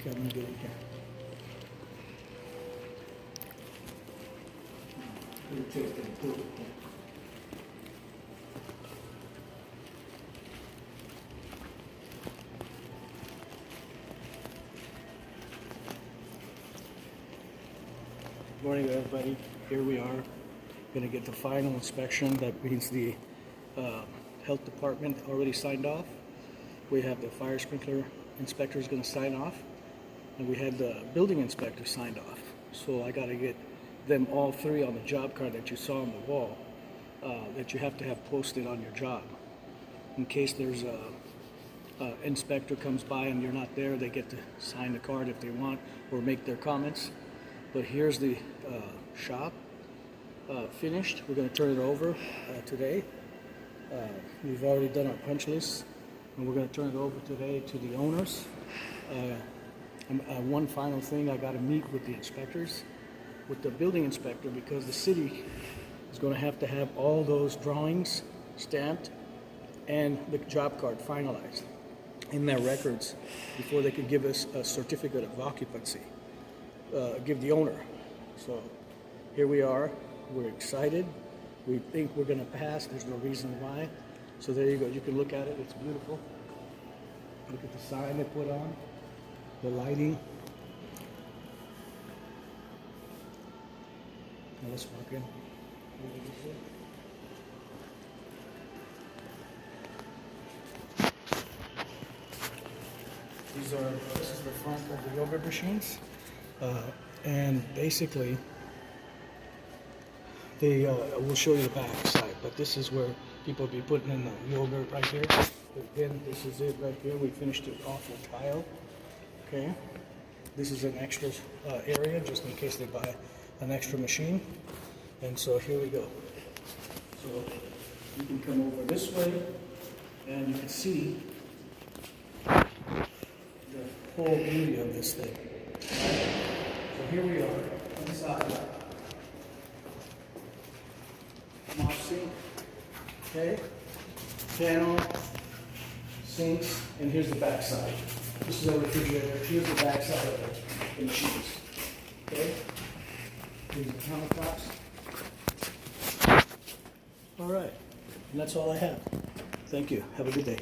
Okay, let me get in here. Good morning, everybody. Here we are, going to get the final inspection. That means the health department already signed off. We have the fire sprinkler inspector is going to sign off, and we had the building inspector signed off. So I got to get them all three on the job card that you saw on the wall, that you have to have posted on your job. In case there's a inspector comes by and you're not there, they get to sign the card if they want or make their comments. But here's the shop finished. We're going to turn it over today. We've already done our punch list, and we're going to turn it over today to the owners. One final thing, I got to meet with the inspectors, with the building inspector, because the city is going to have all those drawings stamped and the job card finalized in their records before they could give us a certificate of occupancy, give the owner. So here we are. We're excited. We think we're going to pass. There's no reason why. So there you go. You can look at it. It's beautiful. Look at the sign they put on, the lighting. Now let's walk in. This is the front of the yogurt machines, and basically they will show you the back side, but this is where people will be putting in the yogurt right here. Again, this is it right here. We finished it off with tile. Okay, this is an extra area just in case they buy an extra machine. And so here we go. So you can come over this way and you can see the whole beauty of this thing. So here we are inside. Mop sink, okay, panel, sinks, and here's the back side. This is our refrigerator. Here's the back side of the machines. Okay, here's the countertops. All right, and that's all I have. Thank you. Have a good day.